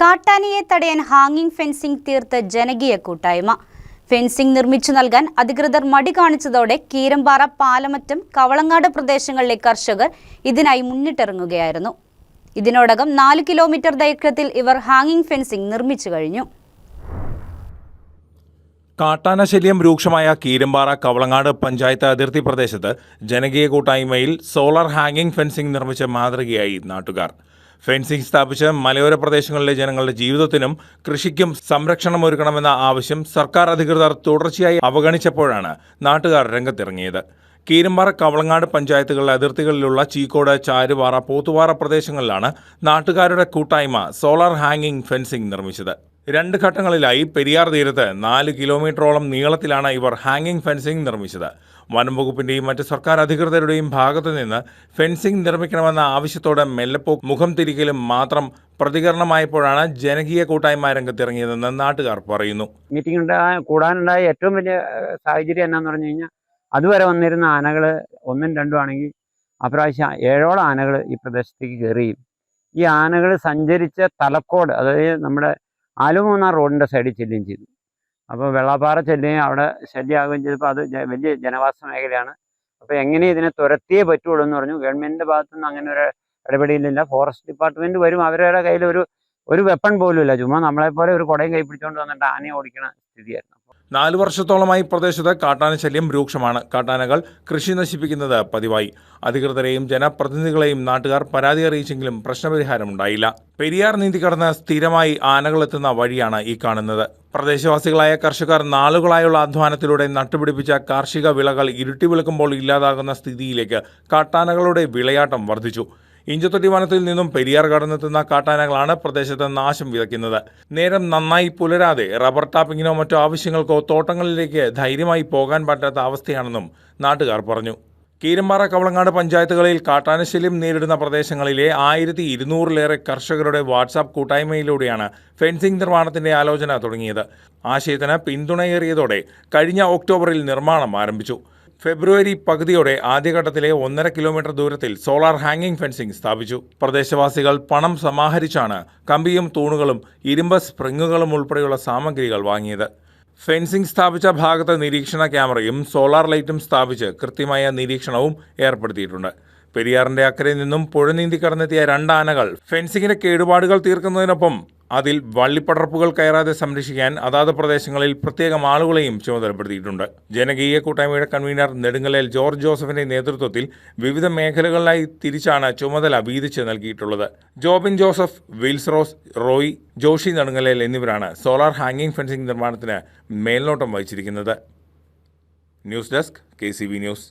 കാട്ടാനയെ തടയാൻ ഹാങ്ങിങ് ഫെൻസിംഗ് തീർത്ത് ജനകീയ കൂട്ടായ്മ. ഫെൻസിംഗ് നിർമ്മിച്ചു നൽകാൻ അധികൃതർ മടി കാണിച്ചതോടെ കീരമ്പാറ, പാലമറ്റം, കവളങ്ങാട് പ്രദേശങ്ങളിലെ കർഷകർ ഇതിനായി മുന്നിട്ടിറങ്ങുകയായിരുന്നു. ഇതിനോടകം 4 കിലോമീറ്റർ ദൈർഘ്യത്തിൽ ഇവർ ഹാങ്ങിങ് ഫെൻസിംഗ് നിർമ്മിച്ചു കഴിഞ്ഞു. കാട്ടാന ശല്യം രൂക്ഷമായ കീരമ്പാറ, കവളങ്ങാട് പഞ്ചായത്ത് അതിർത്തി പ്രദേശത്ത് ജനകീയ കൂട്ടായ്മയിൽ സോളാർ ഹാങ്ങിങ് ഫെൻസിംഗ് നിർമ്മിച്ച മാതൃകയായി നാട്ടുകാർ. ഫെൻസിംഗ് സ്ഥാപിച്ച് മലയോര പ്രദേശങ്ങളിലെ ജനങ്ങളുടെ ജീവിതത്തിനും കൃഷിക്കും സംരക്ഷണമൊരുക്കണമെന്ന ആവശ്യം സർക്കാർ അധികൃതർ തുടർച്ചയായി അവഗണിച്ചപ്പോഴാണ് നാട്ടുകാർ രംഗത്തിറങ്ങിയത്. കീരമ്പാറ, കവളങ്ങാട് പഞ്ചായത്തുകളുടെ അതിർത്തികളിലുള്ള ചീക്കോട്, ചാരുപാറ, പോത്തുപാറ പ്രദേശങ്ങളിലാണ് നാട്ടുകാരുടെ കൂട്ടായ്മ സോളാർ ഹാങ്ങിങ് ഫെൻസിംഗ് നിർമ്മിച്ചത്. 2 ഘട്ടങ്ങളിലായി പെരിയാർ തീരത്ത് 4 കിലോമീറ്ററോളം നീളത്തിലാണ് ഇവർ ഹാങ്ങിങ് ഫെൻസിംഗ് നിർമ്മിച്ചത്. വനം വകുപ്പിന്റെയും മറ്റ് സർക്കാർ അധികൃതരുടെയും ഭാഗത്തു നിന്ന് ഫെൻസിംഗ് നിർമ്മിക്കണമെന്ന ആവശ്യത്തോട് മെല്ലപ്പോ മുഖം തിരിക്കലും മാത്രം പ്രതികരണമായപ്പോഴാണ് ജനകീയ കൂട്ടായ്മ രംഗത്തിറങ്ങിയതെന്ന് നാട്ടുകാർ പറയുന്നു. മീറ്റിംഗ് കൂടാനുണ്ടായ ഏറ്റവും വലിയ സാഹചര്യം എന്നാന്ന് പറഞ്ഞു കഴിഞ്ഞാൽ, അതുവരെ വന്നിരുന്ന ആനകൾ 1ഉം 2ഉം ആണെങ്കിൽ അപ്രാവശ്യം 7ഓളം ആനകൾ ഈ പ്രദേശത്തേക്ക് കയറുകയും ഈ ആനകൾ സഞ്ചരിച്ച തലക്കോട്, അതായത് നമ്മുടെ ആലുമൂന്നാർ റോഡിൻ്റെ സൈഡിൽ ചെല്ലുകയും ചെയ്തു. അപ്പോൾ വെള്ളാപ്പാറ ചെല്ലുകയും അവിടെ ശല്യമാകുകയും ചെയ്തപ്പോൾ അത് വലിയ ജനവാസ മേഖലയാണ്. അപ്പോൾ എങ്ങനെ ഇതിനെ തുരത്തിയേ പറ്റുള്ളൂ എന്ന് പറഞ്ഞു. ഗവൺമെൻറ്റിൻ്റെ ഭാഗത്തുനിന്ന് അങ്ങനെ ഒരു ഇടപെടലില്ല. ഫോറസ്റ്റ് ഡിപ്പാർട്ട്മെൻറ്റ് വരും, അവരുടെ കയ്യിൽ ഒരു വെപ്പൺ പോലും ഇല്ല. ചുമ്മാ നമ്മളെപ്പോലെ ഒരു കുടയും കൈ പിടിച്ചുകൊണ്ട് വന്നിട്ട് ആനയെ ഓടിക്കുന്ന സ്ഥിതിയായിരുന്നു. 4 വർഷത്തോളമായി പ്രദേശത്ത് കാട്ടാന ശല്യം രൂക്ഷമാണ്. കാട്ടാനകൾ കൃഷി നശിപ്പിക്കുന്നത് പതിവായി. അധികൃതരെയും ജനപ്രതിനിധികളെയും നാട്ടുകാർ പരാതി അറിയിച്ചെങ്കിലും പ്രശ്നപരിഹാരമുണ്ടായില്ല. പെരിയാർ നീന്തി കടന്ന് സ്ഥിരമായി ആനകൾ എത്തുന്ന വഴിയാണ് ഈ കാണുന്നത്. പ്രദേശവാസികളായ കർഷകർ നാളുകളായുള്ള അധ്വാനത്തിലൂടെ നട്ടുപിടിപ്പിച്ച കാർഷിക വിളകൾ ഇരുട്ടി വെളുക്കുമ്പോൾ ഇല്ലാതാകുന്ന സ്ഥിതിയിലേക്ക് കാട്ടാനകളുടെ വിളയാട്ടം വർദ്ധിച്ചു. ഇഞ്ചത്തൊട്ടി വനത്തിൽ നിന്നും പെരിയാർ കടന്നെത്തുന്ന കാട്ടാനകളാണ് പ്രദേശത്ത് നാശം വിതയ്ക്കുന്നത്. നേരം നന്നായി പുലരാതെ റബ്ബർ ടാപ്പിങ്ങിനോ മറ്റോ ആവശ്യങ്ങൾക്കോ തോട്ടങ്ങളിലേക്ക് ധൈര്യമായി പോകാൻ പറ്റാത്ത അവസ്ഥയാണെന്നും നാട്ടുകാർ പറഞ്ഞു. കീരമ്പാറ, കവളങ്ങാട് പഞ്ചായത്തുകളിൽ കാട്ടാനശല്യം നേരിടുന്ന പ്രദേശങ്ങളിലെ 1200-ലേറെ കർഷകരുടെ വാട്സാപ്പ് കൂട്ടായ്മയിലൂടെയാണ് ഫെൻസിംഗ് നിർമ്മാണത്തിന്റെ ആലോചന തുടങ്ങിയത്. ആശയത്തിന് പിന്തുണയേറിയതോടെ കഴിഞ്ഞ ഒക്ടോബറിൽ നിർമ്മാണം ആരംഭിച്ചു. ഫെബ്രുവരി പകുതിയോടെ ആദ്യഘട്ടത്തിലെ 1.5 കിലോമീറ്റർ ദൂരത്തിൽ സോളാർ ഹാങ്ങിങ് ഫെൻസിംഗ് സ്ഥാപിച്ചു. പ്രദേശവാസികൾ പണം സമാഹരിച്ചാണ് കമ്പിയും തൂണുകളും ഇരുമ്പ് സ്പ്രിങ്ങുകളും ഉൾപ്പെടെയുള്ള സാമഗ്രികൾ വാങ്ങിയത്. ഫെൻസിംഗ് സ്ഥാപിച്ച ഭാഗത്ത് നിരീക്ഷണ ക്യാമറയും സോളാർ ലൈറ്റും സ്ഥാപിച്ച് കൃത്യമായ നിരീക്ഷണവും ഏർപ്പെടുത്തിയിട്ടുണ്ട്. പെരിയാറിന്റെ അക്കരയിൽ നിന്നും പുഴ നീന്തി കടന്നെത്തിയ 2 ആനകൾ ഫെൻസിംഗിന്റെ കേടുപാടുകൾ തീർക്കുന്നതിനൊപ്പം അതിൽ വള്ളിപ്പടർപ്പുകൾ കയറാതെ സംരക്ഷിക്കാൻ അതാത് പ്രദേശങ്ങളിൽ പ്രത്യേകം ആളുകളെയും ചുമതലപ്പെടുത്തിയിട്ടുണ്ട്. ജനകീയ കൂട്ടായ്മയുടെ കൺവീനർ നെടുങ്ങലേൽ ജോർജ് ജോസഫിന്റെ നേതൃത്വത്തിൽ വിവിധ മേഖലകളിലായി തിരിച്ചാണ് ചുമതല വീതിച്ച് നൽകിയിട്ടുള്ളത്. Jobin Joseph, Wills Rose, Roy, Joshy Nedungalel എന്നിവരാണ് സോളാർ ഹാങ്ങിങ് ഫെൻസിംഗ് നിർമ്മാണത്തിന് മേൽനോട്ടം വഹിച്ചിരിക്കുന്നത്. News desk, KCV news.